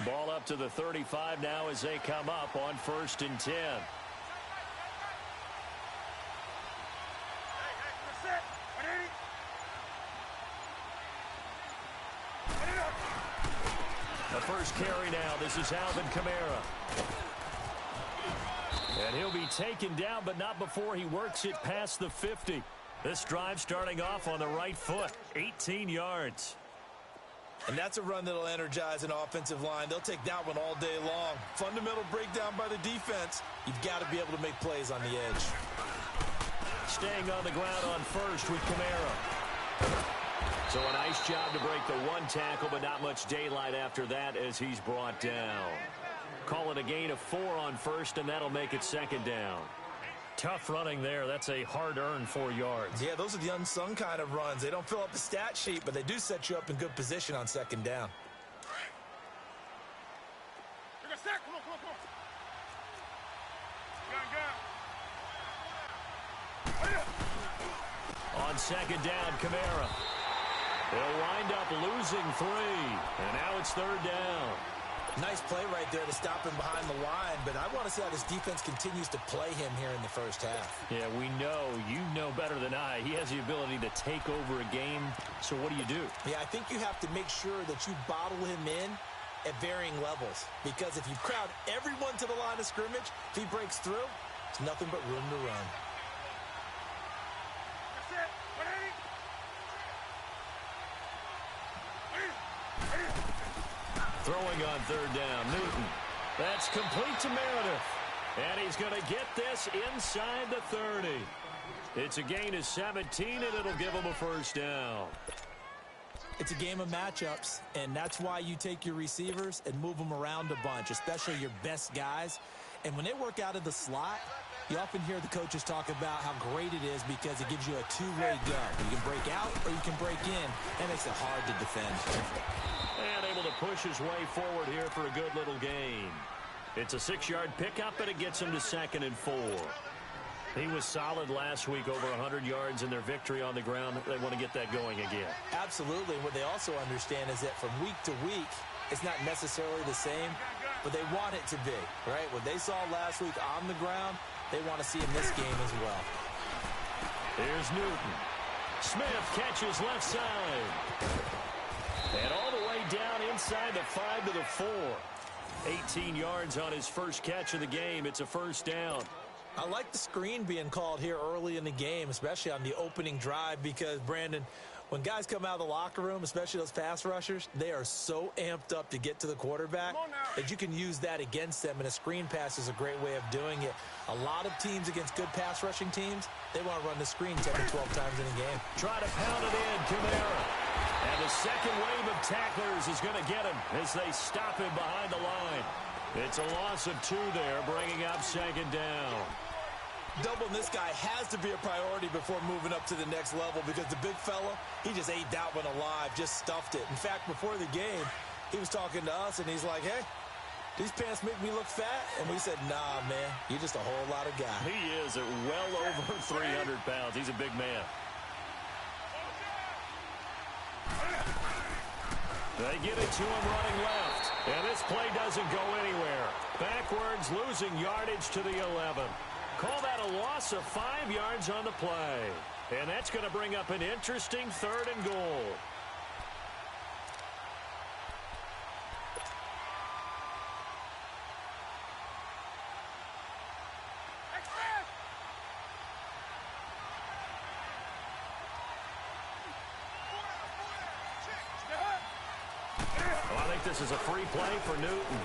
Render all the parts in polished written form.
Ball up to the 35 now as they come up on 1st and 10. The first carry now. This is Alvin Kamara. And he'll be taken down, but not before he works it past the 50. This drive starting off on the right foot. 18 yards. And that's a run that'll energize an offensive line. They'll take that one all day long. Fundamental breakdown by the defense. You've got to be able to make plays on the edge. Staying on the ground on first with Kamara. So a nice job to break the one tackle, but not much daylight after that as he's brought down. Call it a gain of 4 on first, and that'll make it 2nd down. Tough running there. That's a hard-earned 4 yards. Yeah, those are the unsung kind of runs. They don't fill up the stat sheet, but they do set you up in good position on 2nd down. On 2nd down, Kamara. They'll wind up losing 3, and now it's 3rd down. Nice play right there to stop him behind the line, but I want to see how this defense continues to play him here in the first half. Yeah, we know. You know better than I. He has the ability to take over a game, so what do? Yeah, I think you have to make sure that you bottle him in at varying levels, because if you crowd everyone to the line of scrimmage, if he breaks through, it's nothing but room to run. Throwing on 3rd down, Newton. That's complete to Meredith. And he's going to get this inside the 30. It's a gain of 17, and it'll give him a 1st down. It's a game of matchups, and that's why you take your receivers and move them around a bunch, especially your best guys. And when they work out of the slot, you often hear the coaches talk about how great it is because it gives you a two-way go. You can break out or you can break in. That makes it hard to defend. And able to push his way forward here for a good little gain. It's a 6-yard pickup, and it gets him to 2nd and 4. He was solid last week, over 100 yards in their victory on the ground. They want to get that going again. Absolutely. What they also understand is that from week to week, it's not necessarily the same, but they want it to be, right? What they saw last week on the ground, they want to see in this game as well. Here's Newton. Smith catches left side. And all the way down inside the 5 to the 4. 18 yards on his first catch of the game. It's a 1st down. I like the screen being called here early in the game, especially on the opening drive, because, Brandon, when guys come out of the locker room, especially those pass rushers, they are so amped up to get to the quarterback that you can use that against them, and a screen pass is a great way of doing it. A lot of teams against good pass rushing teams, they want to run the screen 10 to 12 times in a game. Try to pound it in, Kamara. And the second wave of tacklers is going to get him as they stop him behind the line. It's a loss of 2 there, bringing up 2nd down. Doubling this guy has to be a priority before moving up to the next level, because the big fella, he just ate that one alive, just stuffed it. In fact, before the game, he was talking to us, and he's like, hey, these pants make me look fat? And we said, nah, man, you're just a whole lot of guy. He is at well over 300 pounds. He's a big man. They get it to him running left. And this play doesn't go anywhere. Backwards, losing yardage to the 11. Call that a loss of 5 yards on the play. And that's going to bring up an interesting 3rd and goal. This is a free play for Newton.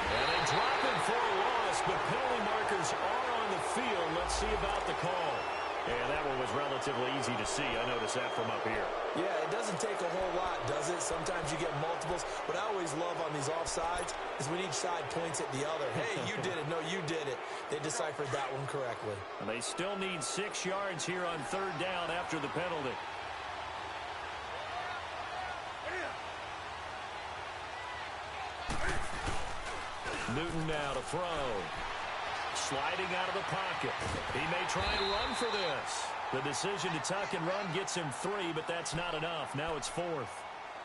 And they drop him for a loss, but penalty markers are on the field. Let's see about the call. And that one was relatively easy to see. I noticed that from up here. Yeah, it doesn't take a whole lot, does it? Sometimes you get multiples. What I always love on these offsides is when each side points at the other. Hey, you did it. No, you did it. They deciphered that one correctly. And they still need 6 yards here on 3rd down after the penalty. Newton now to throw. Sliding out of the pocket. He may try and run for this. The decision to tuck and run gets him 3, but that's not enough. Now it's 4th.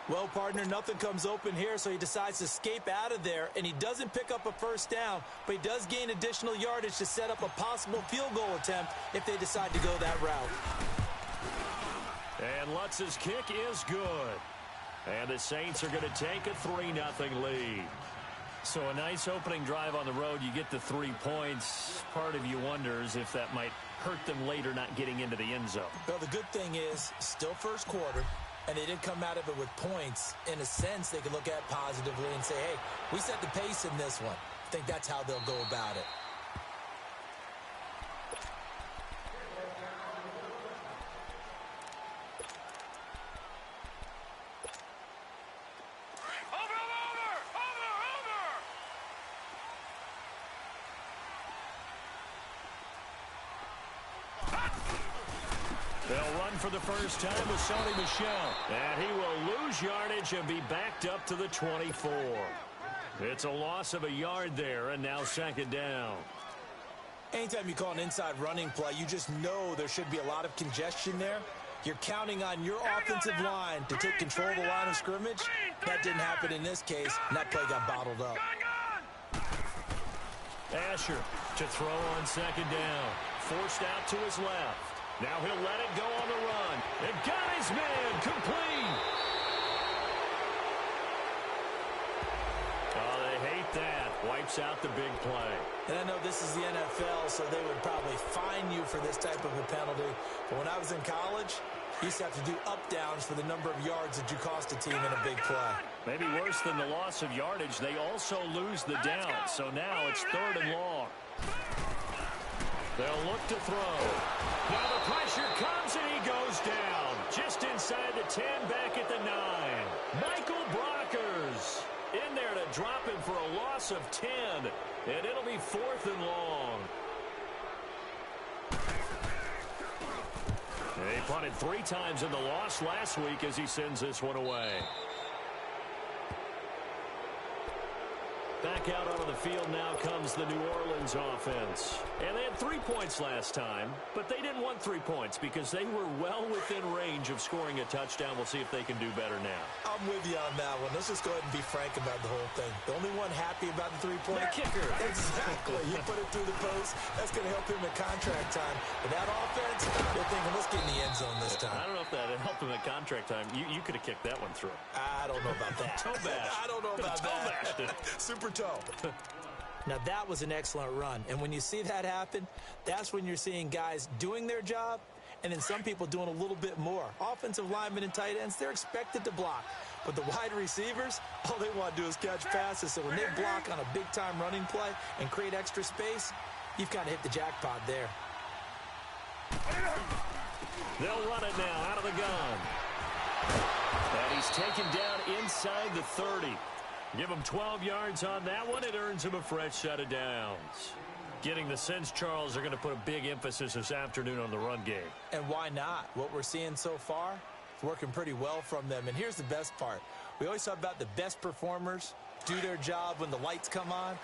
Well, partner, nothing comes open here, so he decides to escape out of there, and he doesn't pick up a first down, but he does gain additional yardage to set up a possible field goal attempt if they decide to go that route. And Lutz's kick is good. And the Saints are going to take a 3-0 lead. So a nice opening drive on the road. You get the 3 points. Part of you wonders if that might hurt them later not getting into the end zone. Well, the good thing is, still first quarter, and they didn't come out of it with points. In a sense, they can look at it positively and say, hey, we set the pace in this one. I think that's how they'll go about it. They'll run for the first time with Sony Michel. And he will lose yardage and be backed up to the 24. It's a loss of a yard there, and now second down. Anytime you call an inside running play, you just know there should be a lot of congestion there. You're counting on your offensive line to take control of the line of scrimmage. That didn't happen in this case, and that play got bottled up. Asher to throw on second down. Forced out to his left. Now he'll let it go on the run. And got his man complete. Oh, they hate that. Wipes out the big play. And I know this is the NFL, so they would probably fine you for this type of a penalty. But when I was in college, you used to have to do up-downs for the number of yards that you cost a team in a big play. Maybe worse than the loss of yardage, they also lose the down. So now it's 3rd and long. They'll look to throw. Now the pressure comes and he goes down. Just inside the 10, back at the 9. Michael Brockers in there to drop him for a loss of 10. And it'll be 4th and long. He punted 3 times in the loss last week as he sends this one away. Back out onto the field now comes the New Orleans offense. And they had 3 points last time, but they didn't want 3 points because they were well within range of scoring a touchdown. We'll see if they can do better now. I'm with you on that one. Let's just go ahead and be frank about the whole thing. The only one happy about the 3-point kicker. Exactly. You put it through the post. That's going to help him at contract time. But that offense, they're thinking, let's get in the end zone this time. I don't know if that helped him at contract time. You could have kicked that one through. I don't know about that. Toe bash. I don't know about that. Toe bashed it. Super toe. Now, that was an excellent run. And when you see that happen, that's when you're seeing guys doing their job and then some people doing a little bit more. Offensive linemen and tight ends, they're expected to block. But the wide receivers, all they want to do is catch passes. So when they block on a big-time running play and create extra space, you've kind of hit the jackpot there. They'll run it now out of the gun. And he's taken down inside the 30. Give him 12 yards on that one. It earns him a fresh set of downs. Getting the sense, Charles, are going to put a big emphasis this afternoon on the run game. And why not? What we're seeing so far is working pretty well from them. And here's the best part. We always talk about the best performers do their job when the lights come on.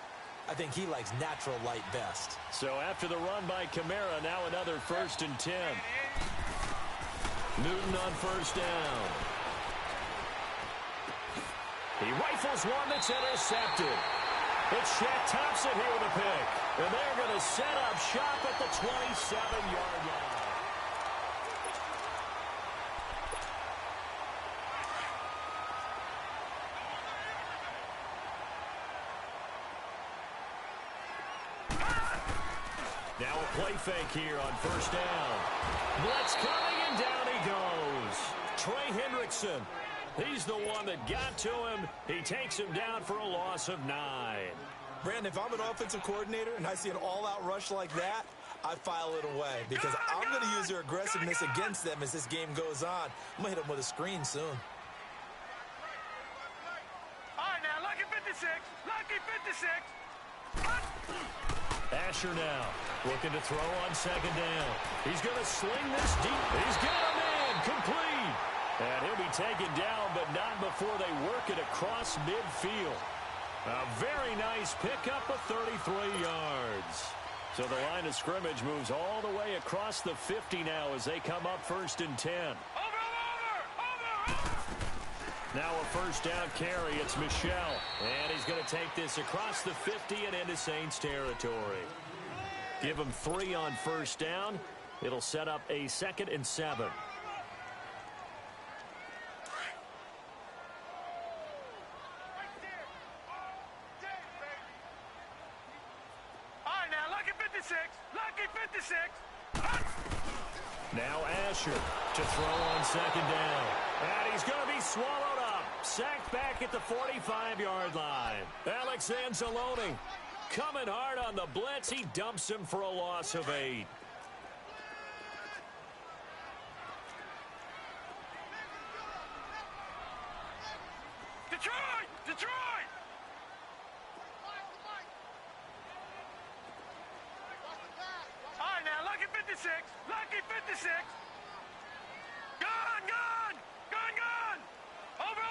I think he likes natural light best. So after the run by Kamara, now another 1st and 10. Newton on first down. He rifles one that's intercepted. It's Shaq Thompson here with a pick. And they're going to set up shop at the 27-yard line. Now a play fake here on first down. Blitz coming, and down he goes. Trey Hendrickson. He's the one that got to him. He takes him down for a loss of 9. Brandon, if I'm an offensive coordinator and I see an all-out rush like that, I file it away because I'm going to use their aggressiveness against them as this game goes on. I'm going to hit them with a screen soon. All right, now, lucky 56. Lucky 56. Asher now looking to throw on second down. He's going to sling this deep. He's got a man complete. And he'll be taken down, but not before they work it across midfield. A very nice pickup of 33 yards. So the line of scrimmage moves all the way across the 50 now as they come up 1st and 10. Now a first down carry. It's Michel. And he's going to take this across the 50 and into Saints territory. Give him 3 on first down. It'll set up a 2nd and 7. Now Asher to throw on 2nd down. And he's going to be swallowed up. Sacked back at the 45-yard line. Alex Anzalone coming hard on the blitz. He dumps him for a loss of 8. Detroit! All right, now, lucky 56. Lucky 56. Gone! Over!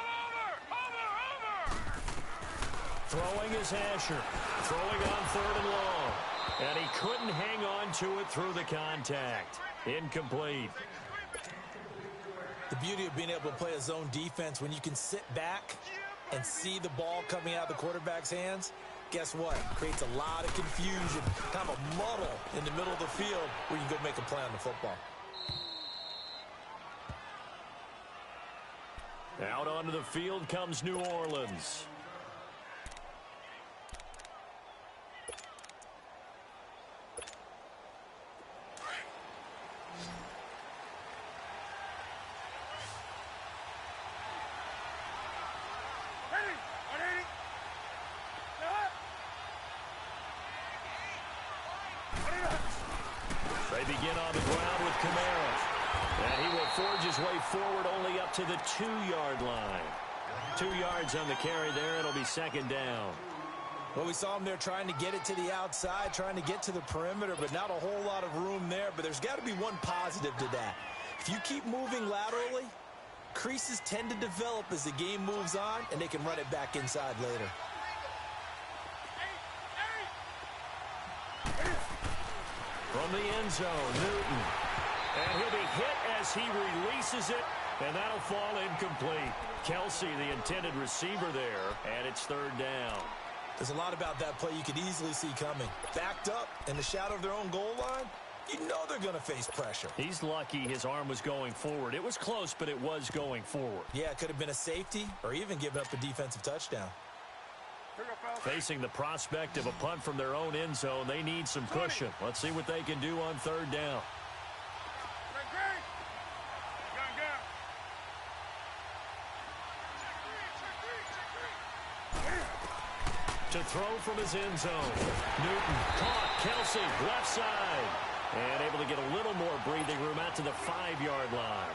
Throwing is Asher. Throwing on 3rd and long. And he couldn't hang on to it through the contact. Incomplete. The beauty of being able to play a zone defense when you can sit back and see the ball coming out of the quarterback's hands, guess what? Creates a lot of confusion, kind of a muddle in the middle of the field where you can go make a play on the football. Out onto the field comes New Orleans. They begin on the ground with Kamara. And he will forge his way forward only up to the 2-yard line. 2 yards on the carry there. It'll be 2nd down. Well, we saw him there trying to get it to the outside, trying to get to the perimeter, but not a whole lot of room there. But there's got to be one positive to that. If you keep moving laterally, creases tend to develop as the game moves on, and they can run it back inside later. From the end zone, Newton. And he'll be hit as he releases it, and that'll fall incomplete. Kelsey, the intended receiver there, and it's 3rd down. There's a lot about that play you could easily see coming. Backed up in the shadow of their own goal line, you know they're going to face pressure. He's lucky his arm was going forward. It was close, but it was going forward. Yeah, it could have been a safety or even given up a defensive touchdown. Facing the prospect of a punt from their own end zone, they need some cushion. Let's see what they can do on 3rd down. To throw from his end zone. Newton caught. Kelsey left side. And able to get a little more breathing room out to the 5-yard line.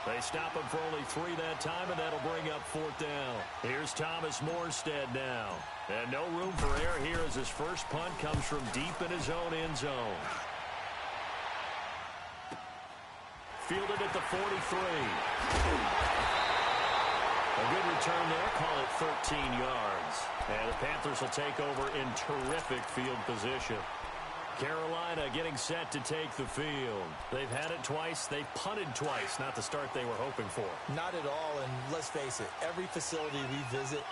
They stop him for only 3 that time, and that'll bring up 4th down. Here's Thomas Morstead now. And no room for error here as his first punt comes from deep in his own end zone. Fielded at the 43. A good return there. Call it 13 yards. And the Panthers will take over in terrific field position. Carolina getting set to take the field. They've had it twice. They've punted twice. Not the start they were hoping for. Not at all, and let's face it, every facility we visit,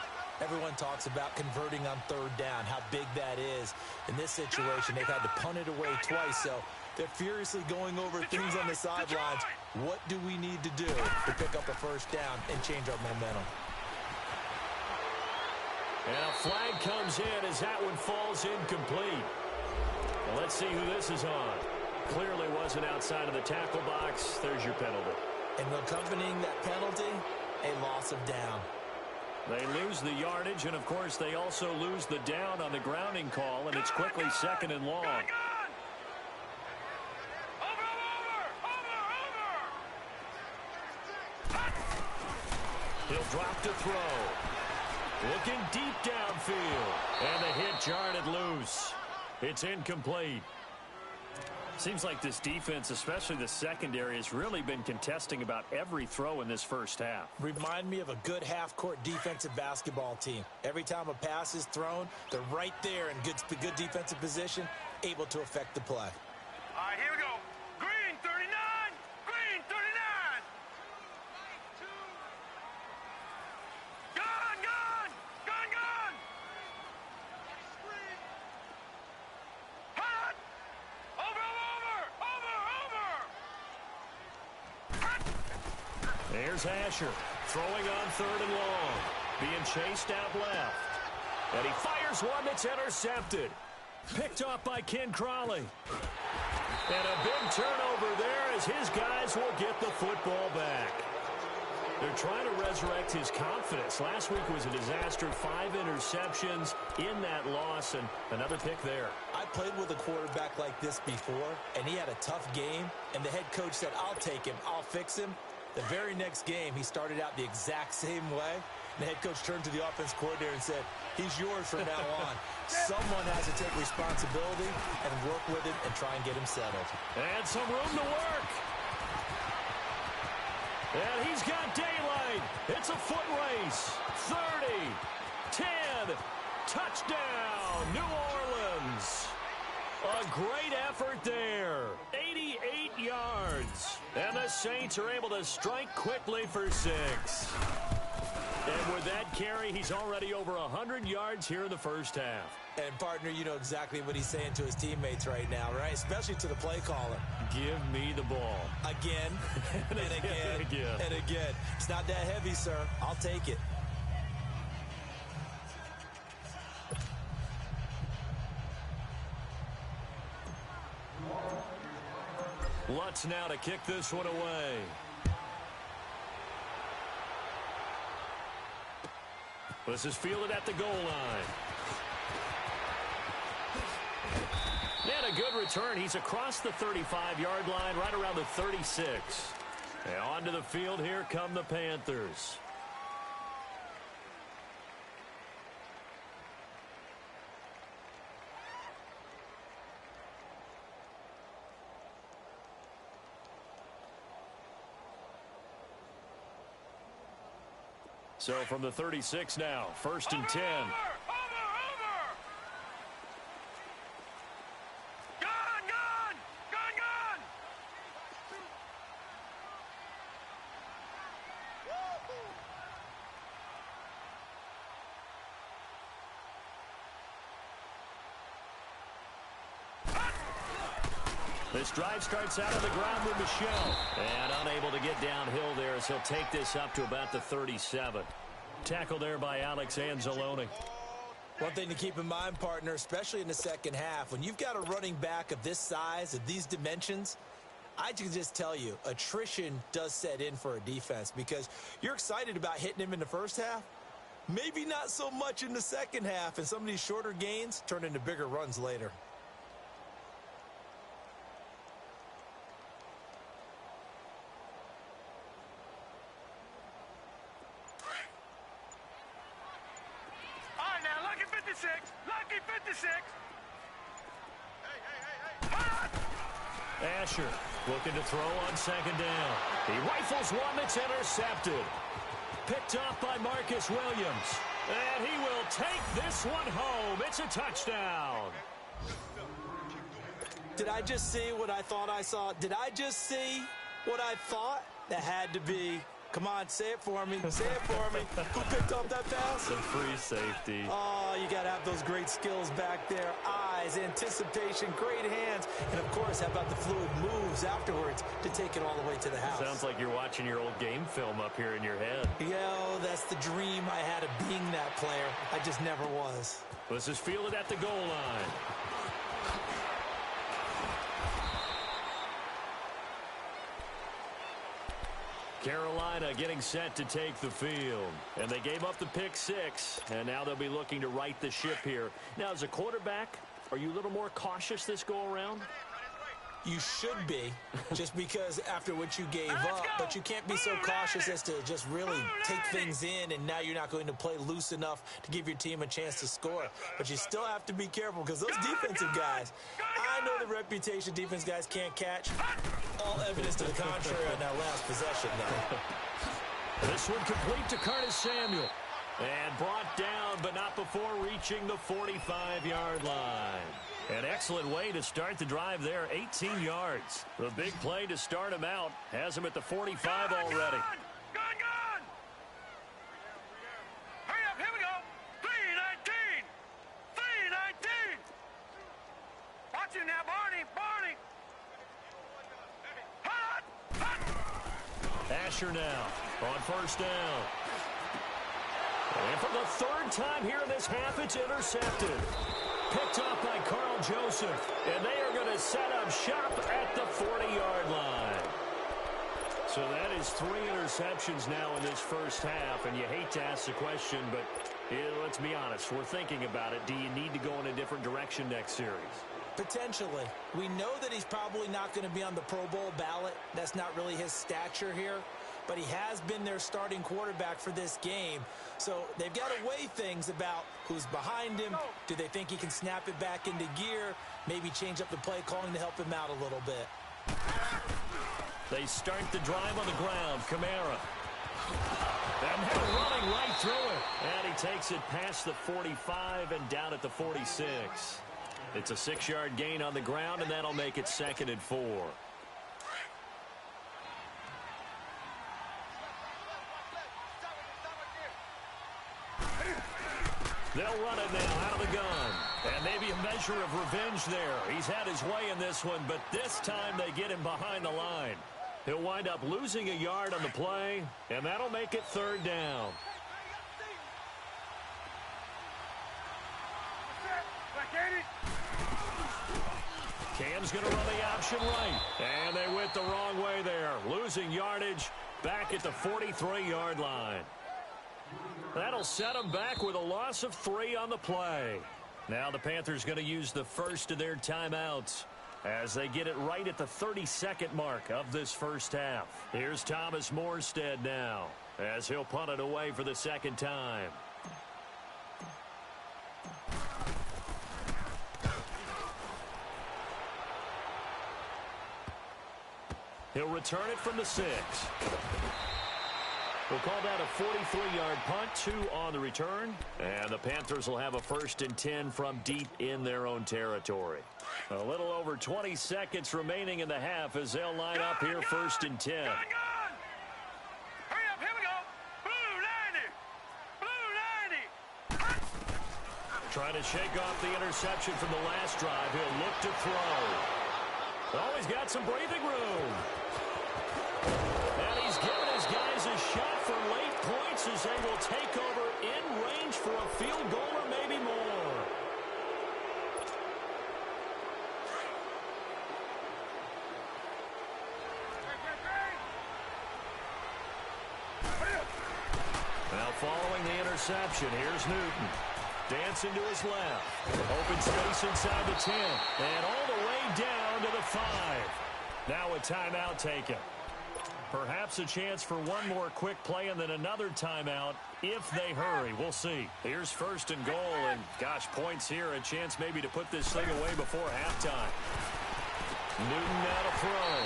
everyone talks about converting on 3rd down, how big that is. In this situation, they've had to punt it away twice, so they're furiously going over things on the sidelines. What do we need to do to pick up a first down and change our momentum? And a flag comes in as that one falls incomplete. Well, let's see who this is on. Clearly wasn't outside of the tackle box. There's your penalty. And accompanying that penalty, a loss of down. They lose the yardage, and, of course, they also lose the down on the grounding call, and it's quickly 2nd and long. He'll drop to throw. Looking deep downfield. And the hit jarred loose. It's incomplete. Seems like this defense, especially the secondary, has really been contesting about every throw in this first half. Remind me of a good half-court defensive basketball team. Every time a pass is thrown, they're right there in good defensive position, able to affect the play. All right, here we go. Green 39. Green 39. Here's Asher throwing on 3rd and long. Being chased out left. And he fires one that's intercepted. Picked off by Ken Crawley. And a big turnover there as his guys will get the football back. They're trying to resurrect his confidence. Last week was a disaster. 5 interceptions in that loss, and another pick there. I played with a quarterback like this before, and he had a tough game, and the head coach said, I'll take him, I'll fix him. The very next game, he started out the exact same way. The head coach turned to the offense coordinator and said, he's yours from now on. Someone has to take responsibility and work with him and try and get him settled. And some room to work. And he's got daylight. It's a foot race. 30, 10, touchdown, New Orleans. A great effort there. 88 yards. And the Saints are able to strike quickly for 6. And with that carry, he's already over 100 yards here in the first half. And, partner, you know exactly what he's saying to his teammates right now, right? Especially to the play caller. Give me the ball. Again, and again, and again. It's not that heavy, sir. I'll take it. Lutz now to kick this one away. This is fielded at the goal line. And a good return. He's across the 35-yard line, right around the 36. And onto the field, here come the Panthers. So from the 36 now, 1st and 10. Over! Gun! This drive starts out on the ground with Michel. And unable to get downhill there as he'll take this up to about the 37. Tackle there by Alex Anzalone. One thing to keep in mind, partner, especially in the second half, when you've got a running back of this size, of these dimensions, I can just tell you, attrition does set in for a defense because you're excited about hitting him in the first half. Maybe not so much in the second half, and some of these shorter gains turn into bigger runs later. Lucky 56. Asher looking to throw on 2nd down. He rifles one that's intercepted. Picked off by Marcus Williams. And he will take this one home. It's a touchdown. Did I just see what I thought I saw? Did I just see what I thought? That had to be. Come on, say it for me. Say it for me. Who picked up that pass? The free safety. Oh, you got to have those great skills back there. Eyes, anticipation, great hands. And, of course, how about the fluid moves afterwards to take it all the way to the house? Sounds like you're watching your old game film up here in your head. Yo, that's the dream I had of being that player. I just never was. This is fielded at the goal line. Carolina getting set to take the field. And they gave up the pick 6, and now they'll be looking to right the ship here. Now, as a quarterback, are you a little more cautious this go-around? You should be, just because after what you gave up, but you can't be so cautious as to just really take things in, and now you're not going to play loose enough to give your team a chance to score. But you still have to be careful because those defensive guys, I know the reputation defense guys can't catch. All evidence to the contrary on that last possession now. This one complete to Curtis Samuel. And brought down, but not before reaching the 45-yard line. An excellent way to start the drive there, 18 yards. The big play to start him out has him at the 45 already. Gun! Hurry up, here we go. 3:19. 3:19. Watch him now, Barney. Asher now. on first down. And for the third time here in this half, it's intercepted. Picked off by Carl Joseph. And they are going to set up shop at the 40-yard line. So that is 3 interceptions now in this first half. And you hate to ask the question, but let's be honest. We're thinking about it. Do you need to go in a different direction next series? Potentially. We know that he's probably not going to be on the Pro Bowl ballot. That's not really his stature here. But he has been their starting quarterback for this game. So they've got to weigh things about who's behind him. Do they think he can snap it back into gear? Maybe change up the play calling to help him out a little bit. They start the drive on the ground. Kamara. And they're running right through it. And he takes it past the 45 and down at the 46. It's a 6-yard gain on the ground, and that'll make it 2nd and 4. They'll run it now out of the gun. And maybe a measure of revenge there. He's had his way in this one, but this time they get him behind the line. He'll wind up losing a yard on the play, and that'll make it 3rd down. Cam's going to run the option right. And they went the wrong way there. Losing yardage back at the 43-yard line. That'll set them back with a loss of 3 on the play. Now the Panthers going to use the first of their timeouts as they get it right at the 32nd mark of this first half. Here's Thomas Morstead now as he'll punt it away for the 2nd time. He'll return it from the 6. We'll call that a 43-yard punt, 2 on the return. And the Panthers will have a 1st and 10 from deep in their own territory. A little over 20 seconds remaining in the half as they'll line up here 1st and 10. Hurry up, here we go. Blue 90. Blue 90. Trying to shake off the interception from the last drive. He'll look to throw. Oh, he's got some breathing room. And he's given his guys a shot for late points as they will take over in range for a field goal or maybe more. Now following the interception, here's Newton. Dancing to his left. Open space inside the 10. And all the way down to the 5. Now a timeout taken. Perhaps a chance for one more quick play and then another timeout if they hurry. We'll see. Here's 1st and goal. And, gosh, points here. A chance maybe to put this thing away before halftime. Newton now to throw.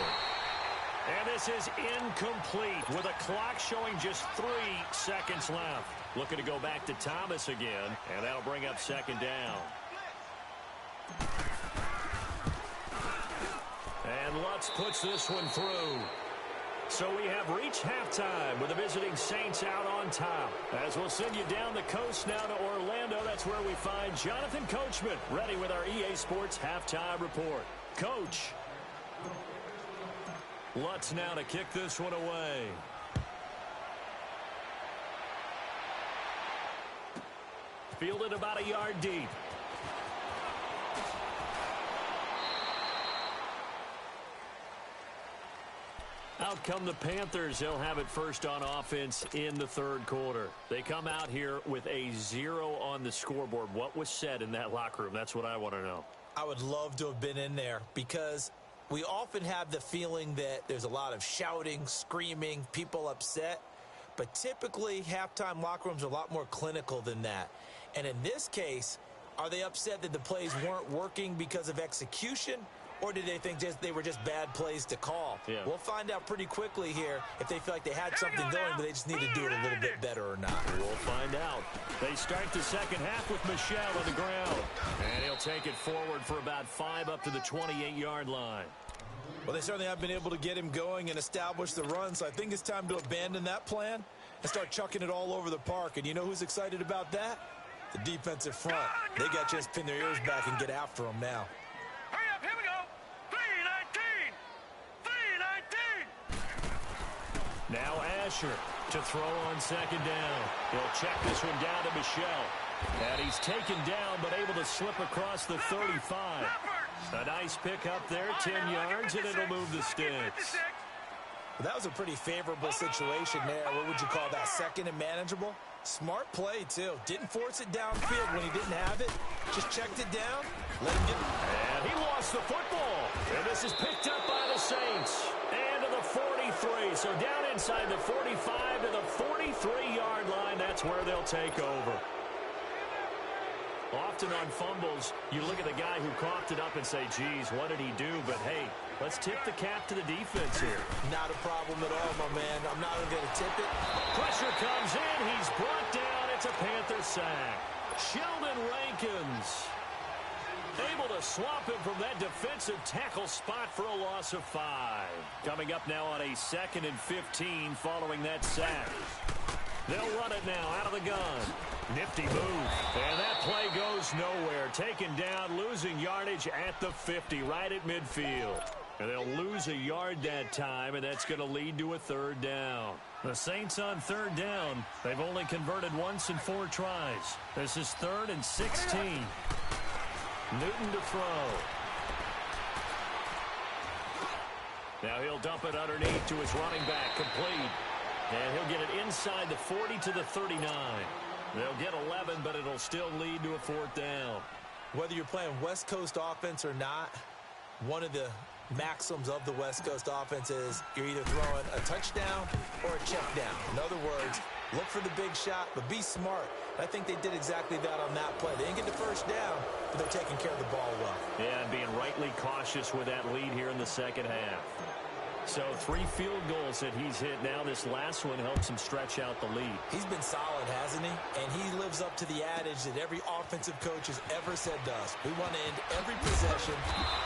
And this is incomplete with a clock showing just 3 seconds left. Looking to go back to Thomas again, and that'll bring up 2nd down. And Lutz puts this one through. So we have reached halftime with the visiting Saints out on top. As we'll send you down the coast now to Orlando, that's where we find Jonathan Coachman ready with our EA Sports Halftime Report. Coach. Lutz now to kick this one away. Fielded about a yard deep. Out come the Panthers. They'll have it first on offense in the 3rd quarter. They come out here with a 0 on the scoreboard. What was said in that locker room? That's what I want to know. I would love to have been in there because we often have the feeling that there's a lot of shouting, screaming, people upset. But typically, halftime locker rooms are a lot more clinical than that. And in this case, are they upset that the plays weren't working because of execution? Or did they think they were just bad plays to call? Yeah. We'll find out pretty quickly here if they feel like they had something going, but they just need to do it a little bit better or not. We'll find out. They start the second half with Michel on the ground. And he'll take it forward for about 5 up to the 28-yard line. Well, they certainly have been able to get him going and establish the run, so I think it's time to abandon that plan and start chucking it all over the park. And you know who's excited about that? The defensive front. They got to just pin their ears back and get after them now. Hurry up, here we go. 3-19. 3-19. Now Asher To throw on second down. He'll check this one down to Michel. And he's taken down, but able to slip across the 35. A nice pick up there, 10 yards, and it'll move the sticks. Well, that was a pretty favorable situation there. What would you call that? Second and manageable? Smart play, too. Didn't force it downfield when he didn't have it. Just checked it down. Let him get it. And he lost the football. And this is picked up by the Saints. And to the 43. So down inside the 45 to the 43-yard line. That's where they'll take over. Often on fumbles, you look at the guy who coughed it up and say, geez, what did he do? But, hey, let's tip the cap to the defense here. Not a problem at all, my man. I'm not even going to tip it. Pressure comes in. He's brought down. It's a Panther sack. Sheldon Rankins able to swamp him from that defensive tackle spot for a loss of 5. Coming up now on a 2nd and 15 following that sack. They'll run it now out of the gun. Nifty move. And that play goes nowhere. Taken down, losing yardage at the 50, right at midfield. And they'll lose a yard that time, and that's going to lead to a 3rd down. The Saints on 3rd down. They've only converted once in 4 tries. This is 3rd and 16. Newton to throw. Now he'll dump it underneath to his running back, complete. And he'll get it inside the 40 to the 39. They'll get 11, but it'll still lead to a 4th down. Whether you're playing West Coast offense or not, one of the maxims of the West Coast offense is you're either throwing a touchdown or a check down. In other words, look for the big shot, but be smart. I think they did exactly that on that play. They didn't get the 1st down, but they're taking care of the ball well. Yeah, and being rightly cautious with that lead here in the 2nd half. So 3 field goals that he's hit now. This last one helps him stretch out the lead. He's been solid, hasn't he? And he lives up to the adage that every offensive coach has ever said to us. We want to end every possession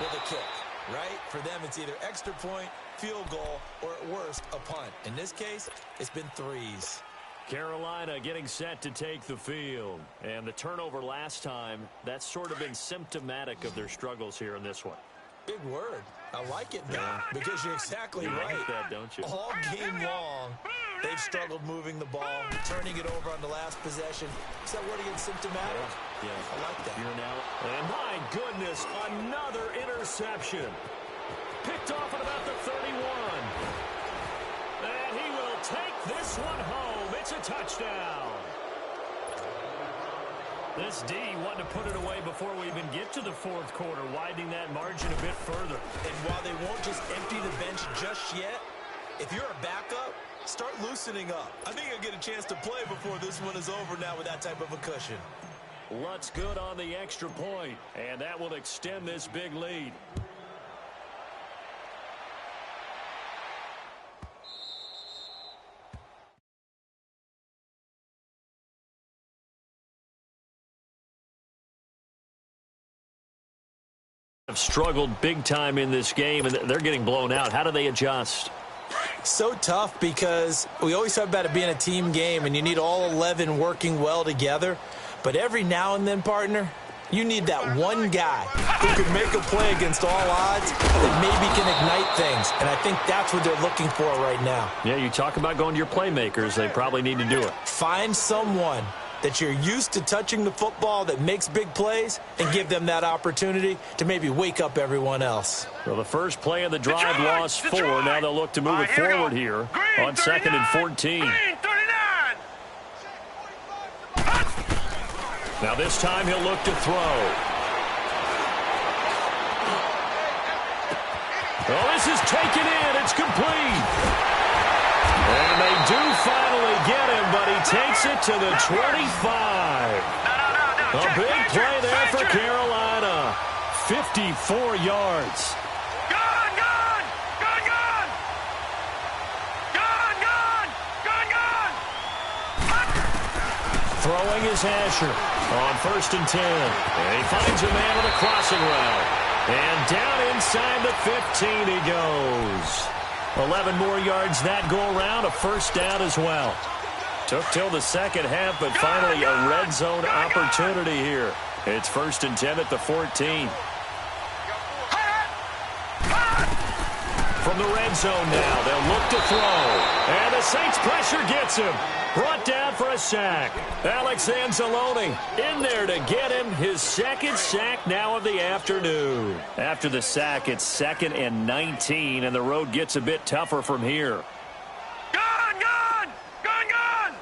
with a kick, right? For them, it's either extra point, field goal, or at worst, a punt. In this case, it's been 3s. Carolina getting set to take the field. And the turnover last time, that's sort of been symptomatic of their struggles here in this one. Big word. I like it, man, because you're exactly right. Like that, don't you? All game long, they've struggled moving the ball, turning it over on the last possession. Is that word again symptomatic? Yeah. I like that. Here now. And my goodness, another interception. Picked off at about the 31. And he will take this one home. It's a touchdown. This D wanted to put it away before we even get to the 4th quarter, widening that margin a bit further. And while they won't just empty the bench just yet, if you're a backup, start loosening up. I think you'll get a chance to play before this one is over now with that type of a cushion. Lutz good on the extra point, and that will extend this big lead. Have struggled big time in this game, and they're getting blown out. How do they adjust? So tough because we always talk about it being a team game, and you need all 11 working well together. But every now and then, partner, you need that one guy who can make a play against all odds that maybe can ignite things. And I think that's what they're looking for right now. Yeah, you talk about going to your playmakers. They probably need to do it. Find someone that you're used to touching the football that makes big plays and give them that opportunity to maybe wake up everyone else. Well, the first play of the drive lost 4. Now they'll look to move it forward here on 2nd and 14. Now this time he'll look to throw. Oh, this is taken in. It's complete. And they do finally get him, but he takes it to the 25. A big play there for Carolina. 54 yards. Throwing is Asher on 1st and 10. And he finds a man with a crossing route. And down inside the 15 he goes. 11 more yards that go around, a 1st down as well. Took till the 2nd half, but finally a red zone opportunity here. It's 1st and 10 at the 14. From the red zone now, they'll look to throw. And the Saints pressure gets him. Brought down for a sack. Alex Anzalone in there to get him his second sack now of the afternoon. After the sack, it's 2nd and 19, and the road gets a bit tougher from here. Gun, gun! Gun, gun!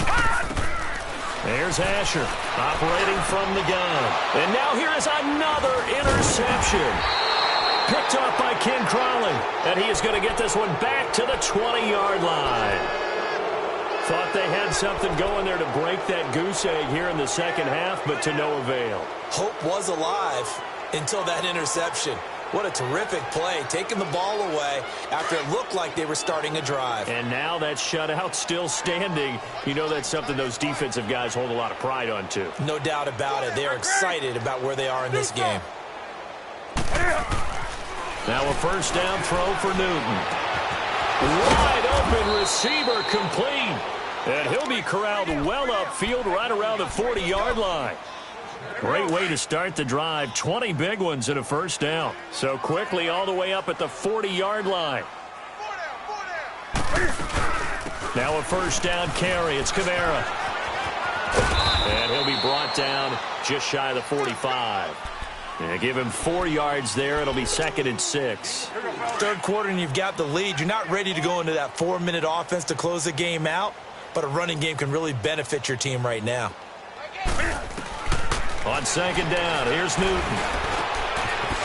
Hot! There's Asher operating from the gun. And now here is another interception. Picked off by Ken Crawley. And he is going to get this one back to the 20-yard line. Thought they had something going there to break that goose egg here in the second half, but to no avail. Hope was alive until that interception. What a terrific play, taking the ball away after it looked like they were starting a drive. And now that shutout still standing. You know that's something those defensive guys hold a lot of pride on, too. No doubt about it. They are excited about where they are in this game. Now a first down throw for Newton. Wide open receiver complete. And he'll be corralled well upfield right around the 40-yard line. Great way to start the drive. 20 big ones and a first down. So quickly all the way up at the 40-yard line. Now a first down carry. It's Kamara. And he'll be brought down just shy of the 45. And give him 4 yards there. It'll be 2nd and 6. Third quarter and you've got the lead. You're not ready to go into that 4-minute offense to close the game out, but a running game can really benefit your team right now. On second down, here's Newton.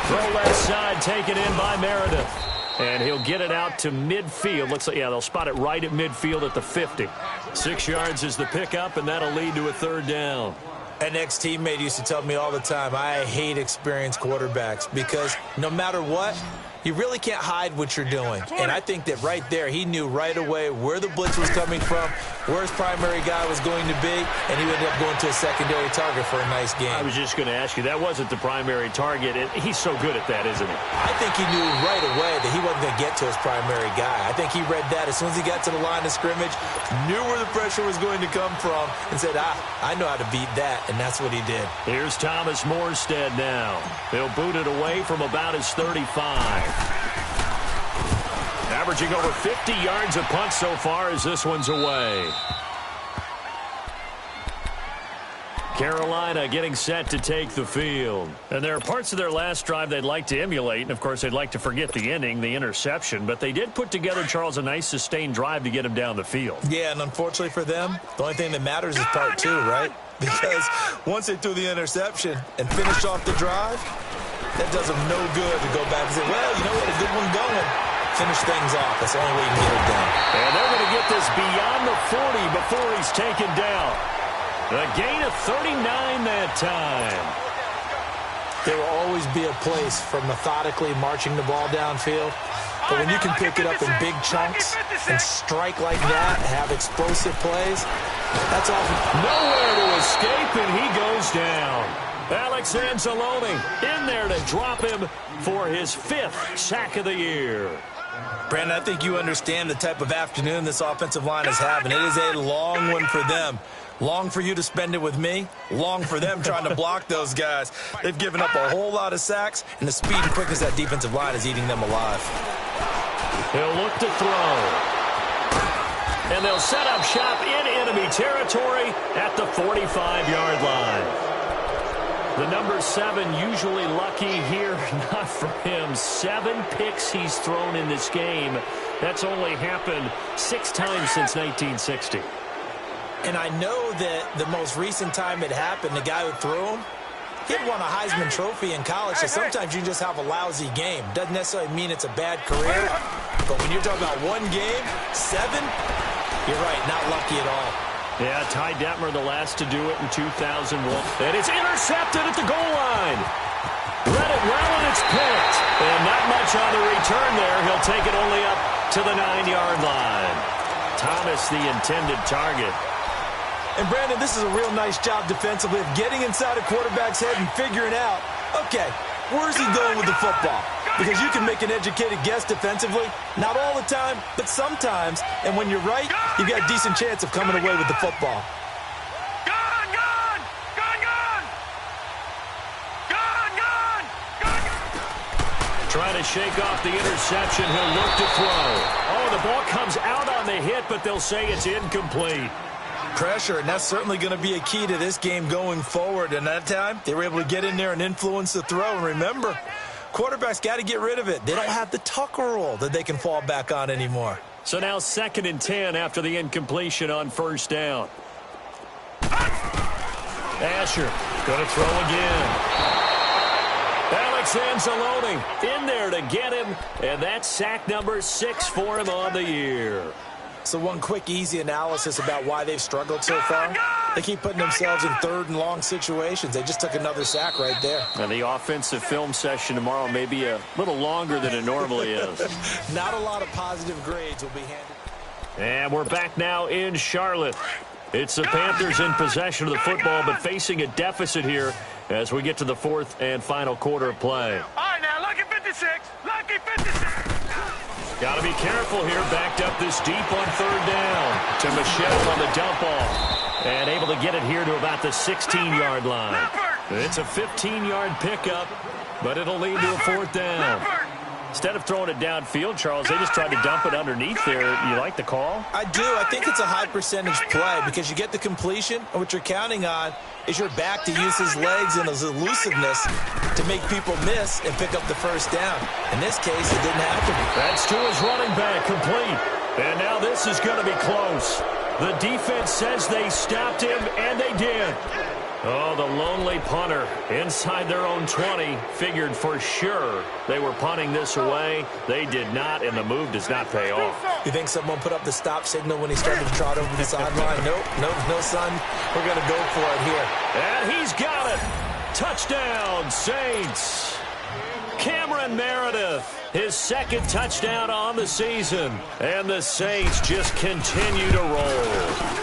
Throw left side, taken in by Meredith. And he'll get it out to midfield. Looks like, yeah, they'll spot it right at midfield at the 50. 6 yards is the pickup, and that'll lead to a third down. An ex-teammate used to tell me all the time, I hate experienced quarterbacks because no matter what, you really can't hide what you're doing. And I think that right there, he knew right away where the blitz was coming from, where his primary guy was going to be, and he ended up going to a secondary target for a nice game. I was just going to ask you, that wasn't the primary target. He's so good at that, isn't he? I think he knew right away that he wasn't going to get to his primary guy. I think he read that as soon as he got to the line of scrimmage, knew where the pressure was going to come from, and said, I know how to beat that, and that's what he did. Here's Thomas Morstead now. He'll boot it away from about his 35. Averaging over 50 yards a punt so far as this one's away. Carolina getting set to take the field. And there are parts of their last drive they'd like to emulate. And, of course, they'd like to forget the inning, the interception. But they did put together, Charles, a nice sustained drive to get him down the field. Yeah, and unfortunately for them, the only thing that matters is part 2, right? Because once they threw the interception and finished off the drive, that does them no good to go back and say, well, you know what, a good one going. Finish things off. That's the only way you can get it done. And they're going to get this beyond the 40 before he's taken down. A gain of 39 that time. There will always be a place for methodically marching the ball downfield. But when you can pick it up in big chunks and strike like that, have explosive plays, that's awesome. Nowhere to escape, and he goes down. Alex Anzalone in there to drop him for his 5th sack of the year. Brandon, I think you understand the type of afternoon this offensive line is having. It is a long one for them. Long for you to spend it with me. Long for them trying to block those guys. They've given up a whole lot of sacks, and the speed and quickness of that defensive line is eating them alive. He'll look to throw. And they'll set up shop in enemy territory at the 45-yard line. The number 7 usually lucky here, not for him. 7 picks he's thrown in this game. That's only happened 6 times since 1960. And I know that the most recent time it happened, the guy who threw him, he had won a Heisman Trophy in college, so sometimes you just have a lousy game. Doesn't necessarily mean it's a bad career, but when you're talking about one game, 7, you're right, not lucky at all. Yeah, Ty Detmer the last to do it in 2001. And it's intercepted at the goal line. Let it well, and it's picked. And not much on the return there. He'll take it only up to the 9-yard line. Thomas, the intended target. And, Brandon, this is a real nice job defensively of getting inside a quarterback's head and figuring out, okay, where's he going with the football? Because you can make an educated guess defensively, not all the time, but sometimes. And when you're right, you've got a decent chance of coming away with the football. Gun, gun! Gun, gun! Gun, gun! Gun, gun! Trying to shake off the interception. He'll look to throw. Oh, the ball comes out on the hit, but they'll say it's incomplete. Pressure, and that's certainly going to be a key to this game going forward. And that time, they were able to get in there and influence the throw. And remember, quarterbacks got to get rid of it. They don't have the tuck roll that they can fall back on anymore. So now 2nd and 10 after the incompletion on 1st down. Asher going to throw again. Alex Anzalone in there to get him, and that's sack number 6 for him on the year. So one quick, easy analysis about why they've struggled so far. They keep putting themselves in 3rd and long situations. They just took another sack right there. And the offensive film session tomorrow may be a little longer than it normally is. Not a lot of positive grades will be handed. And we're back now in Charlotte. It's the Panthers in possession of the football, but facing a deficit here as we get to the 4th and final quarter of play. All right, now, lucky 56. Lucky 56. Got to be careful here. Backed up this deep on 3rd down to Michelle on the dump off. And able to get it here to about the 16-yard line. It's a 15-yard pickup, but it'll lead to a 4th down. Instead of throwing it downfield, Charles, they just tried to dump it underneath there. You like the call? I do. I think it's a high percentage play because you get the completion, and what you're counting on is your back to use his legs and his elusiveness to make people miss and pick up the 1st down. In this case, it didn't happen. That's to his running back, complete. And now this is going to be close. The defense says they stopped him, and they did. Oh, the lonely punter inside their own 20 figured for sure they were punting this away. They did not, and the move does not pay off. You think someone put up the stop signal when he started to trot over the sideline? Nope, no, son. We're going to go for it here. And he's got it. Touchdown, Saints. Cameron Meredith, his 2nd touchdown on the season. And the Saints just continue to roll.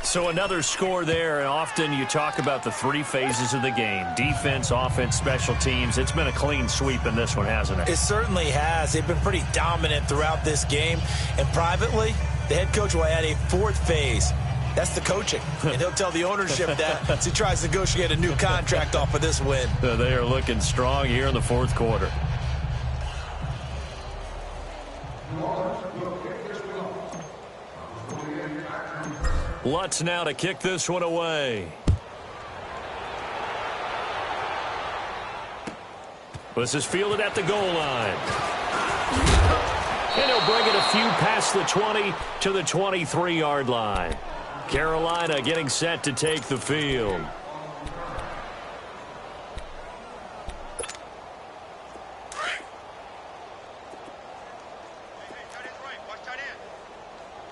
So another score there, and often you talk about the 3 phases of the game. Defense, offense, special teams. It's been a clean sweep in this one, hasn't it? It certainly has. They've been pretty dominant throughout this game. And privately, the head coach will add a 4th phase. That's the coaching. And he'll tell the ownership that as he tries to negotiate a new contract off of this win. They are looking strong here in the 4th quarter. Lutz now to kick this one away. This is fielded at the goal line. And he'll bring it a few past the 20 to the 23-yard line. Carolina getting set to take the field.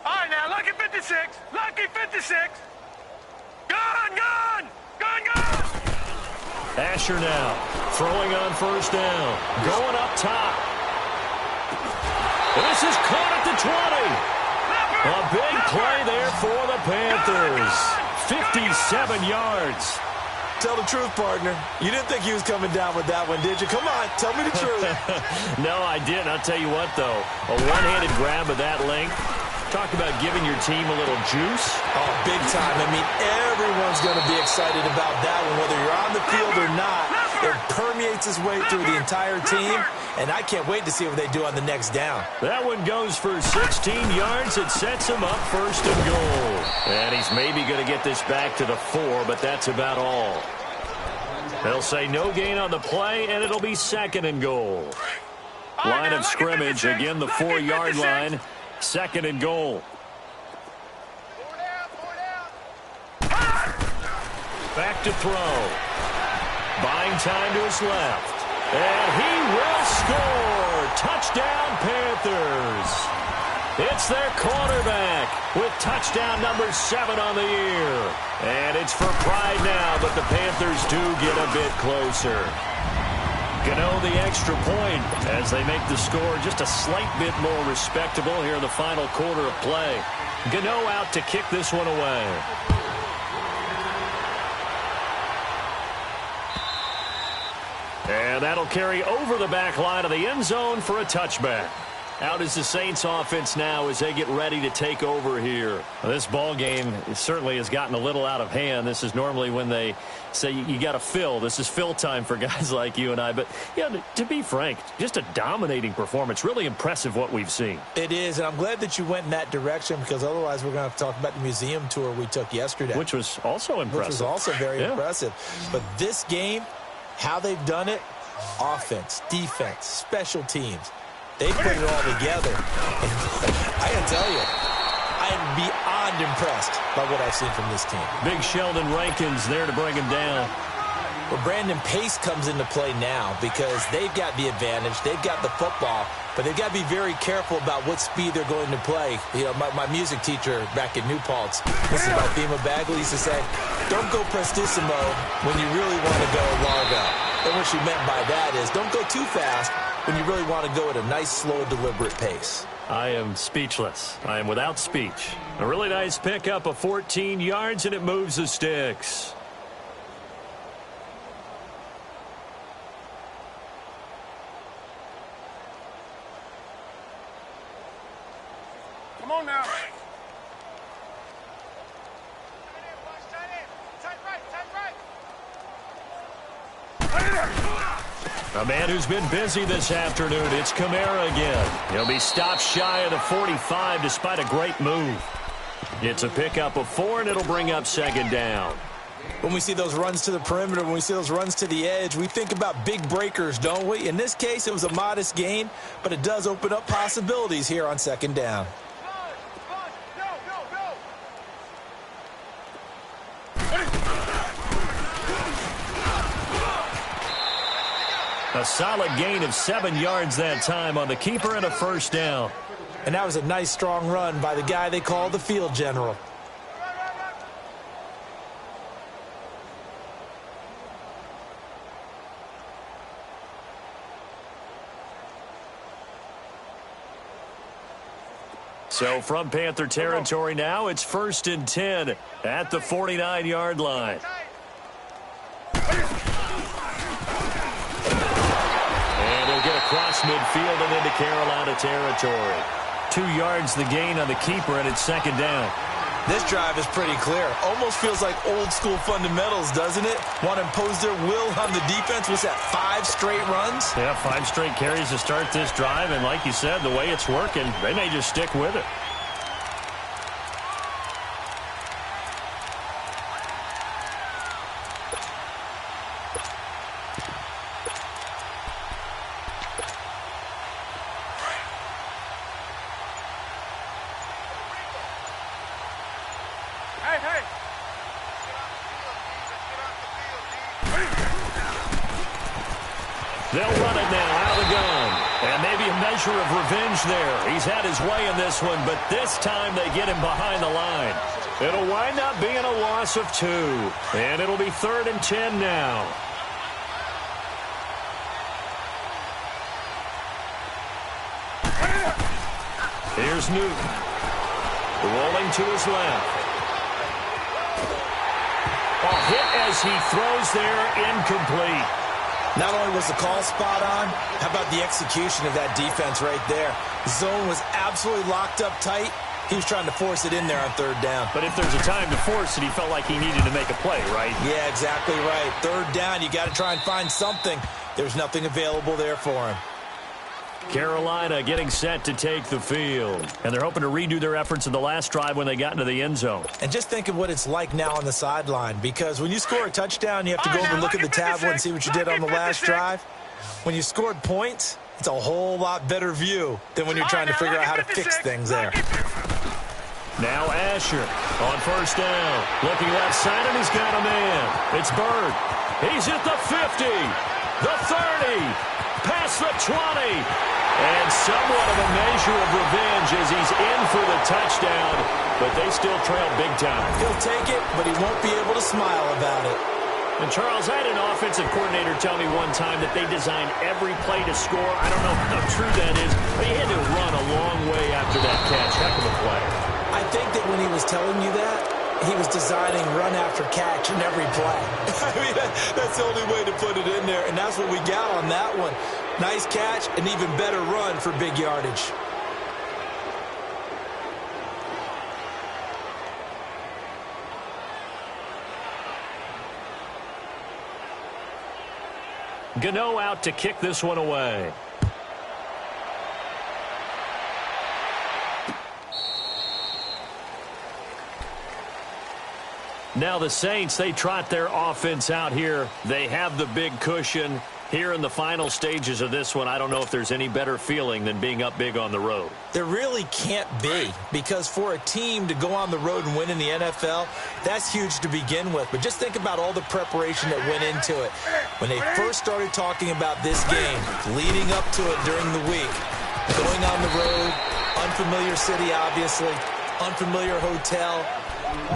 All right, now, lucky 56. Lucky 56. Gone. Asher now throwing on 1st down. Going up top. And this is caught at the 20. A big play there for the Panthers. 57 yards. Tell the truth, partner. You didn't think he was coming down with that one, did you? Come on, tell me the truth. No, I didn't. I'll tell you what, though. A one-handed grab of that length. Talk about giving your team a little juice. Oh, big time. I mean, everyone's going to be excited about that one, whether you're on the field or not. It permeates its way through the entire team, and I can't wait to see what they do on the next down. That one goes for 16 yards. It sets him up 1st and goal. And he's maybe going to get this back to the 4, but that's about all. They'll say no gain on the play, and it'll be 2nd and goal. Line of scrimmage, again the 4-yard line. 2nd and goal. Back to throw. Buying time to his left. And he will score. Touchdown, Panthers. It's their quarterback with touchdown number 7 on the year. And it's for pride now, but the Panthers do get a bit closer. Gano the extra point as they make the score just a slight bit more respectable here in the final quarter of play. Gano out to kick this one away. And that'll carry over the back line of the end zone for a touchback. Out is the Saints offense now as they get ready to take over here. Well, this ball game certainly has gotten a little out of hand. This is normally when they say you got to fill. This is fill time for guys like you and I. But, yeah, to be frank, just a dominating performance. Really impressive what we've seen. It is, and I'm glad that you went in that direction because otherwise we're going to have to talk about the museum tour we took yesterday. Which was also impressive. Which was also very impressive. But this game, how they've done it, offense, defense, special teams, they put it all together. And I got to tell you, I am beyond impressed by what I've seen from this team. Big Sheldon Rankins there to bring him down. Well, Brandon, pace comes into play now because they've got the advantage. They've got the football, but they've got to be very careful about what speed they're going to play. You know, my music teacher back in New Paltz, this is my Thema Bagley, used to say, don't go prestissimo when you really want to go largo. And what she meant by that is don't go too fast when you really want to go at a nice, slow, deliberate pace. I am speechless. I am without speech. A really nice pickup of 14 yards, and it moves the sticks. Come on now. A man who's been busy this afternoon. It's Kamara again. He'll be stopped shy of the 45 despite a great move. It's a pickup of 4, and it'll bring up second down. When we see those runs to the perimeter, when we see those runs to the edge, we think about big breakers, don't we? In this case, it was a modest gain, but it does open up possibilities here on second down. A solid gain of 7 yards that time on the keeper and a first down. And that was a nice, strong run by the guy they call the field general. So from Panther territory now, it's 1st and 10 at the 49-yard line. Across midfield and into Carolina territory. 2 yards the gain on the keeper, and it's second down. This drive is pretty clear. Almost feels like old school fundamentals, doesn't it? Want to impose their will on the defense. Was that 5 straight runs? Yeah, 5 straight carries to start this drive, and like you said, the way it's working, they may just stick with it. They'll run it now out of the gun. And maybe a measure of revenge there. He's had his way in this one, but this time they get him behind the line. It'll wind up being a loss of 2. And it'll be 3rd and 10 now. Here's Newton. Rolling to his left. A hit as he throws there, incomplete. Not only was the call spot on, how about the execution of that defense right there? Zone was absolutely locked up tight. He was trying to force it in there on 3rd down. But if there's a time to force it, he felt like he needed to make a play, right? Yeah, exactly right. 3rd down, you got to try and find something. There's nothing available there for him. Carolina getting set to take the field. And they're hoping to redo their efforts in the last drive when they got into the end zone. And just think of what it's like now on the sideline, because when you score a touchdown, you have to go over and look at the tablet and see what you did on the last drive. When you scored points, it's a whole lot better view than when you're trying to figure out how to fix things there. Now Asher on 1st down. Looking left side, and he's got a man. It's Bird. He's at the 50, the 30, past the 20. And somewhat of a measure of revenge as he's in for the touchdown, but they still trail big time. He'll take it, but he won't be able to smile about it. And, Charles, I had an offensive coordinator tell me one time that they designed every play to score. I don't know how true that is, but he had to run a long way after that catch. Heck of a play. I think that when he was telling you that, he was designing run after catch in every play. I mean, that's the only way to put it in there, and that's what we got on that one. Nice catch, an even better run for big yardage. Gano out to kick this one away. Now the Saints, they trot their offense out here. They have the big cushion. Here in the final stages of this one, I don't know if there's any better feeling than being up big on the road. There really can't be, because for a team to go on the road and win in the NFL, that's huge to begin with. But just think about all the preparation that went into it. When they first started talking about this game, leading up to it during the week, going on the road, unfamiliar city, obviously, unfamiliar hotel.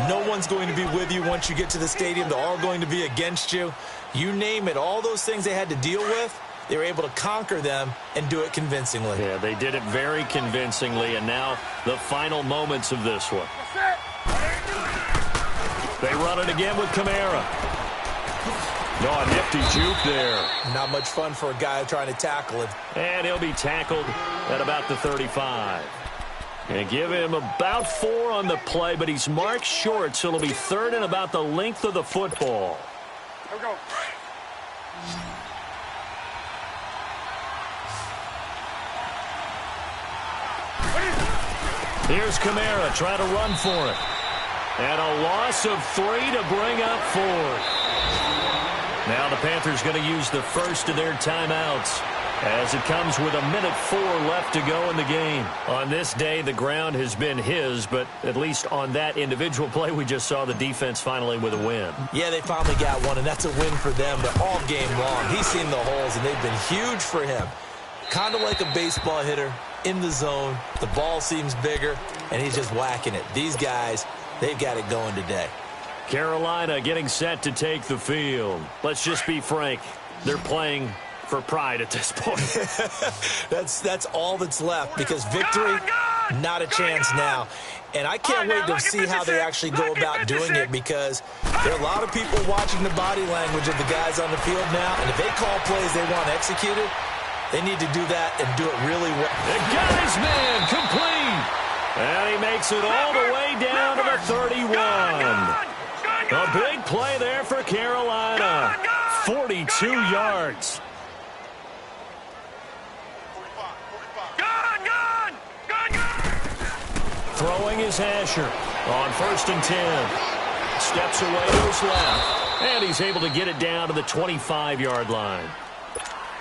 No one's going to be with you once you get to the stadium. They're all going to be against you. You name it, all those things they had to deal with, they were able to conquer them and do it convincingly. Yeah, they did it very convincingly, and now the final moments of this one. They run it again with Kamara. Oh, a nifty juke there. Not much fun for a guy trying to tackle him. And he'll be tackled at about the 35. And give him about 4 on the play, but he's marked short, so it'll be 3rd and about the length of the football. Here we go. Here's Kamara trying to run for it. And a loss of 3 to bring up 4th. Now the Panthers going to use the first of their timeouts, as it comes with 1:04 left to go in the game. On this day, the ground has been his, but at least on that individual play, we just saw the defense finally with a win. Yeah, they finally got one, and that's a win for them, but all game long, he's seen the holes, and they've been huge for him. Kind of like a baseball hitter in the zone. The ball seems bigger, and he's just whacking it. These guys, they've got it going today. Carolina getting set to take the field. Let's just be frank. They're playing for pride at this point. that's all that's left, because victory, not a chance now. And I can't wait to see how they actually go about doing it, because there are a lot of people watching the body language of the guys on the field now, and if they call plays they want executed, they need to do that and do it really well. The guy's man complete. And he makes it all the way down to the 31. A big play there for Carolina. 42 yards. Throwing is Asher on 1st and 10. Steps away to his left. And he's able to get it down to the 25-yard line.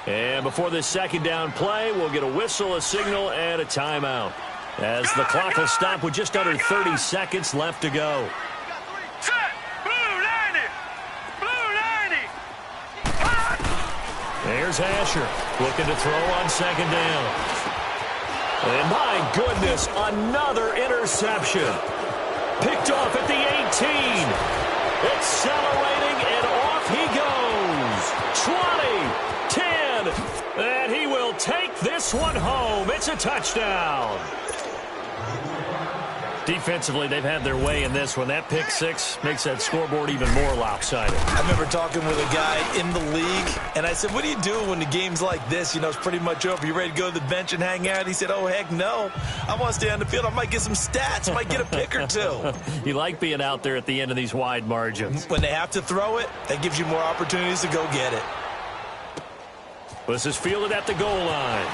And before this second down play, we'll get a whistle, a signal, and a timeout, as the clock will stop with just under 30 seconds left to go. There's Asher looking to throw on 2nd down. And my goodness, another interception. Picked off at the 18. Accelerating, and off he goes. 20, 10, and he will take this one home. It's a touchdown. Defensively, they've had their way in this one. That pick 6 makes that scoreboard even more lopsided. I remember talking with a guy in the league, and I said, what do you do when the game's like this? You know, it's pretty much over. You ready to go to the bench and hang out? He said, oh, heck no. I want to stay on the field. I might get some stats. I might get a pick or 2. You like being out there at the end of these wide margins. When they have to throw it, that gives you more opportunities to go get it. This is fielded at the goal line.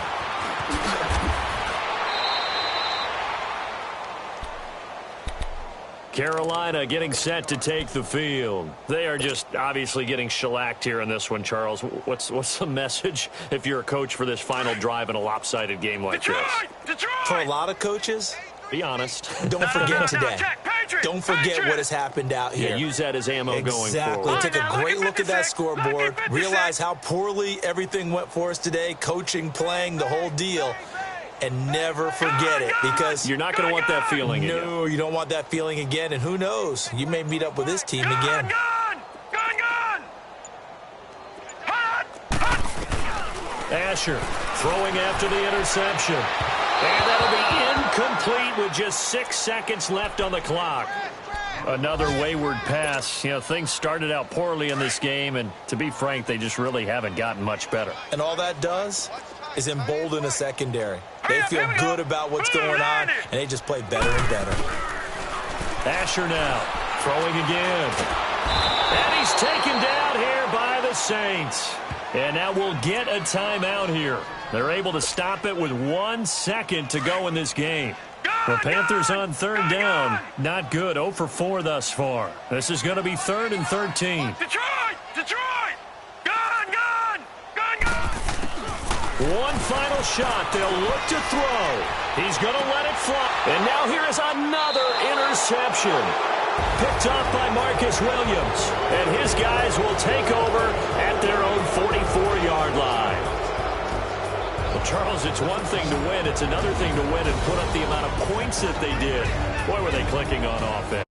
Carolina getting set to take the field. They are just obviously getting shellacked here in this one, Charles. What's the message if you're a coach for this final drive in a lopsided game like this? For a lot of coaches, be honest. Don't forget today. Don't forget what has happened out here. Yeah, use that as ammo going forward. forward. Take a great look at that scoreboard. Realize how poorly everything went for us today. Coaching, playing, the whole deal. And never forget it, because you're not going to want that feeling again. No, you don't want that feeling again. And who knows? You may meet up with this team again. Asher throwing after the interception. And that'll be incomplete with just 6 seconds left on the clock. Another wayward pass. You know, things started out poorly in this game, and to be frank, they just really haven't gotten much better. And all that does is embolden a secondary. They feel good about what's going on, and they just play better and better. Asher now throwing again. And he's taken down here by the Saints. And now we'll get a timeout here. They're able to stop it with 1 second to go in this game. The Panthers on third down. Not good. 0 for 4 thus far. This is going to be 3rd and 13. Detroit! Detroit! Gun! Gun! Gun! Gun! One final shot. They'll look to throw. He's going to let it fly. And now here is another interception. Picked off by Marcus Williams. And his guys will take over at their own 44-yard line. Well, Charles, it's one thing to win. It's another thing to win and put up the amount of points that they did. Boy, were they clicking on offense.